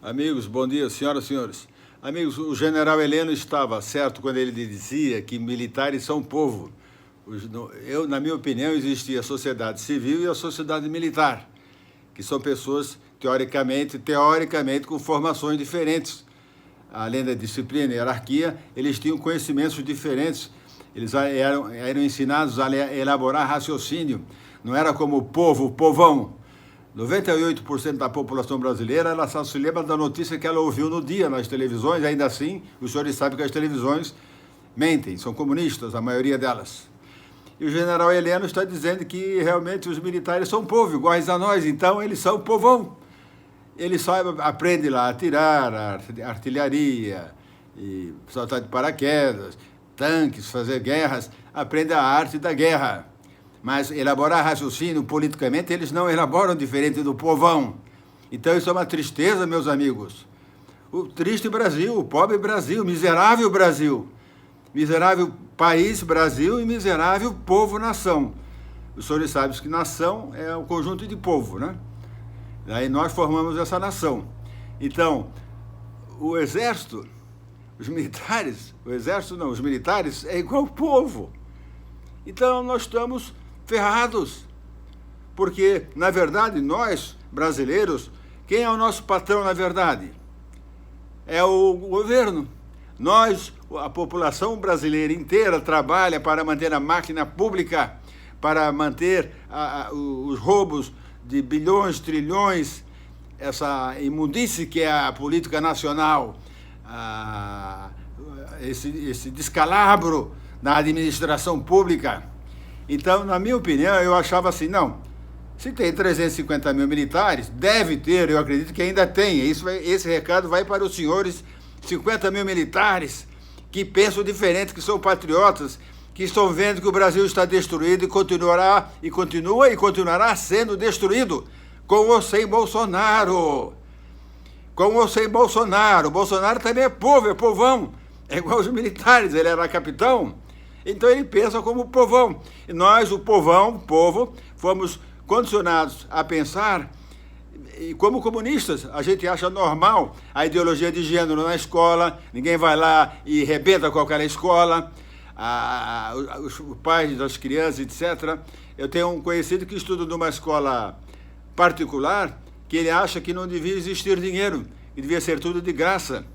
Amigos, bom dia, senhoras e senhores. Amigos, o general Heleno estava certo quando ele dizia que militares são povo. Na minha opinião, existia a sociedade civil e a sociedade militar, que são pessoas, teoricamente, com formações diferentes. Além da disciplina e hierarquia, eles tinham conhecimentos diferentes. Eles eram ensinados a elaborar raciocínio. Não era como o povo, o povão. 98% da população brasileira, ela só se lembra da notícia que ela ouviu no dia nas televisões. Ainda assim, os senhores sabem que as televisões mentem, são comunistas, a maioria delas. E o general Heleno está dizendo que realmente os militares são povo, iguais a nós, então eles são povão. Ele só aprende lá a atirar, a artilharia, e saltar de paraquedas, tanques, fazer guerras, aprende a arte da guerra. Mas elaborar raciocínio politicamente, eles não elaboram diferente do povão. Então isso é uma tristeza, meus amigos. O triste Brasil, o pobre Brasil, miserável Brasil. Miserável país, Brasil, e miserável povo-nação. Os senhores sabem que nação é um conjunto de povo, né? Daí nós formamos essa nação. Então, o exército, os militares é igual ao povo. Então, nós estamos ferrados, porque, na verdade, nós, brasileiros, quem é o nosso patrão, na verdade? É o governo. Nós, a população brasileira inteira, trabalha para manter a máquina pública, para manter os roubos de bilhões, trilhões, essa imundície que é a política nacional, esse descalabro na administração pública. Então, na minha opinião, eu achava assim, não, se tem 350 mil militares, deve ter, eu acredito que ainda tem. Esse recado vai para os senhores 50 mil militares que pensam diferente, que são patriotas, que estão vendo que o Brasil está destruído e continuará sendo destruído, com ou sem Bolsonaro. Com ou sem Bolsonaro. O Bolsonaro também é povo, é povão, é igual aos militares, ele era capitão. Então ele pensa como povão. E nós, o povo, fomos condicionados a pensar, e como comunistas, a gente acha normal a ideologia de gênero na escola, ninguém vai lá e rebenta com aquela escola, os pais das crianças, etc. Eu tenho um conhecido que estuda numa escola particular, que ele acha que não devia existir dinheiro, que devia ser tudo de graça.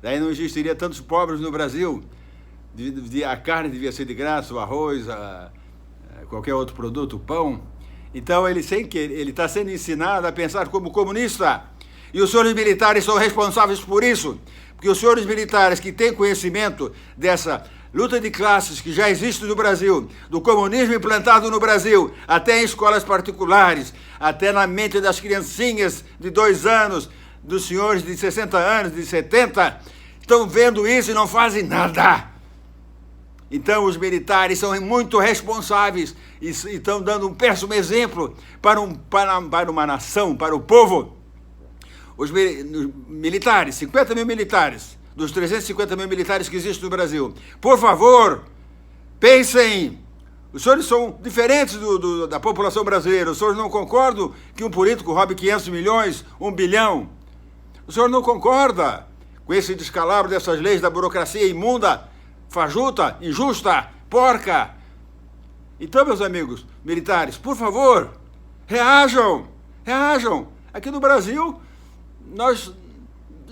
Daí não existiria tantos pobres no Brasil. A carne devia ser de graça, o arroz, qualquer outro produto, o pão. Então, ele está sendo ensinado a pensar como comunista. E os senhores militares são responsáveis por isso, porque os senhores militares que têm conhecimento dessa luta de classes que já existe no Brasil, do comunismo implantado no Brasil, até em escolas particulares, até na mente das criancinhas de 2 anos, dos senhores de 60 anos, de 70, estão vendo isso e não fazem nada. Então, os militares são muito responsáveis e estão dando um péssimo exemplo para uma nação, para o povo. Os militares, 50 mil militares, dos 350 mil militares que existem no Brasil, por favor, pensem. Os senhores são diferentes da população brasileira. Os senhores não concordam que um político roube 500 milhões, 1 bilhão? O senhor não concorda com esse descalabro dessas leis da burocracia imunda, fajuta, injusta, porca? Então, meus amigos militares, por favor, reajam. Aqui no Brasil, nós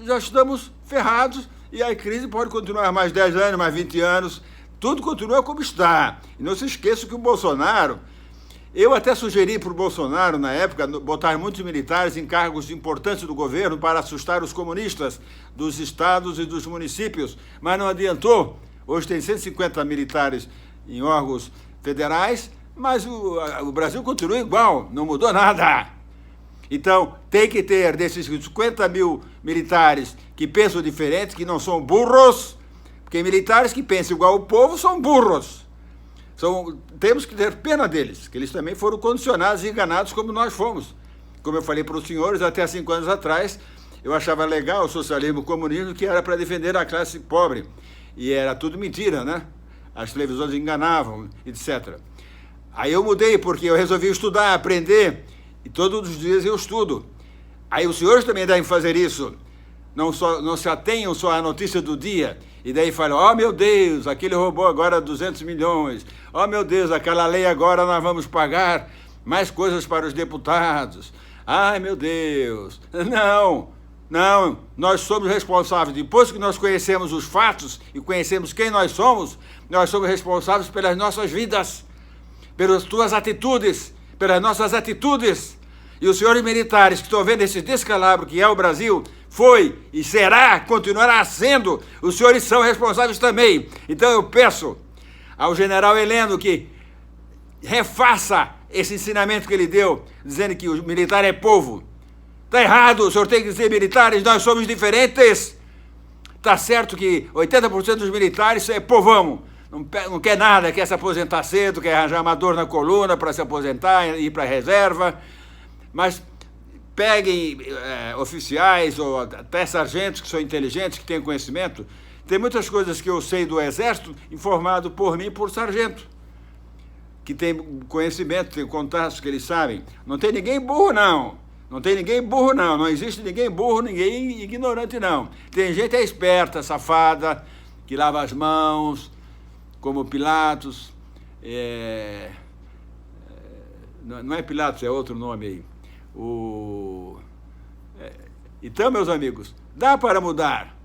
já estamos ferrados e a crise pode continuar mais 10 anos, mais 20 anos, tudo continua como está. E não se esqueça que o Bolsonaro, eu até sugeri para o Bolsonaro, na época, botar muitos militares em cargos importantes do governo para assustar os comunistas dos estados e dos municípios, mas não adiantou. Hoje tem 150 militares em órgãos federais, mas o Brasil continua igual, não mudou nada. Então, tem que ter desses 50 mil militares que pensam diferente, que não são burros, porque militares que pensam igual ao povo são burros. Temos que ter pena deles, que eles também foram condicionados e enganados como nós fomos. Como eu falei para os senhores, até 5 anos atrás, eu achava legal o socialismo e o comunismo, que era para defender a classe pobre. E era tudo mentira, né? As televisões enganavam, etc. Aí eu mudei, porque eu resolvi estudar, aprender, e todos os dias eu estudo. Aí os senhores também devem fazer isso. não se atenham só à notícia do dia, e daí falam, oh meu Deus, aquele roubou agora 200 milhões, oh meu Deus, aquela lei agora nós vamos pagar mais coisas para os deputados, ai meu Deus, não, nós somos responsáveis, depois que nós conhecemos os fatos e conhecemos quem nós somos responsáveis pelas nossas vidas, pelas tuas atitudes, pelas nossas atitudes. E os senhores militares que estão vendo esse descalabro que é o Brasil, foi e será, continuará sendo, os senhores são responsáveis também. Então eu peço ao general Heleno que refaça esse ensinamento que ele deu, dizendo que o militar é povo. Está errado, o senhor tem que dizer militares, nós somos diferentes. Está certo que 80% dos militares é povão, não quer nada, quer se aposentar cedo, quer arranjar uma dor na coluna para se aposentar, ir para a reserva, mas peguem oficiais ou até sargentos que são inteligentes, que têm conhecimento. Tem muitas coisas que eu sei do Exército, informado por mim por sargento, que tem conhecimento, tem contatos que eles sabem. Não tem ninguém burro, não. Não existe ninguém burro, ninguém ignorante, não. Tem gente esperta, safada, que lava as mãos, como Pilatos. Não é Pilatos, é outro nome aí. Então, meus amigos, dá para mudar.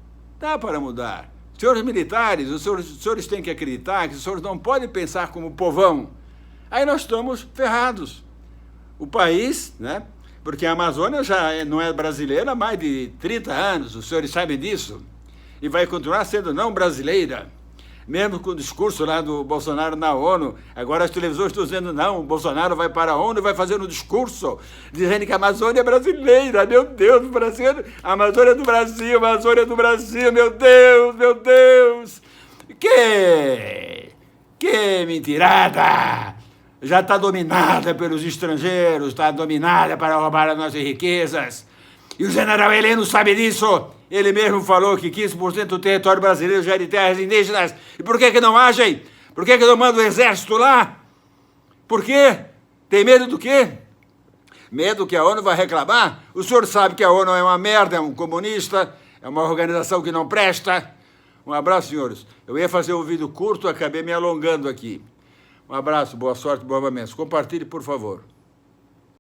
Senhores militares, os senhores têm que acreditar que os senhores não podem pensar como povão. Aí nós estamos ferrados. O país, né? Porque a Amazônia já não é brasileira há mais de 30 anos, os senhores sabem disso, e vai continuar sendo não brasileira, mesmo com o discurso lá do Bolsonaro na ONU. Agora as televisões estão dizendo, não, o Bolsonaro vai para a ONU e vai fazer um discurso, dizendo que a Amazônia é brasileira. Meu Deus, a Amazônia é do Brasil, meu Deus. Que mentirada! Já está dominada pelos estrangeiros, está dominada para roubar as nossas riquezas. E o general Heleno sabe disso. Ele mesmo falou que 15% do território brasileiro já é de terras indígenas. E por que não agem? Por que não manda o exército lá? Por quê? Tem medo do quê? Medo que a ONU vai reclamar? O senhor sabe que a ONU é uma merda, é um comunista, é uma organização que não presta. Um abraço, senhores. Eu ia fazer um vídeo curto, acabei me alongando aqui. Um abraço, boa sorte, boa momentos. Compartilhe, por favor.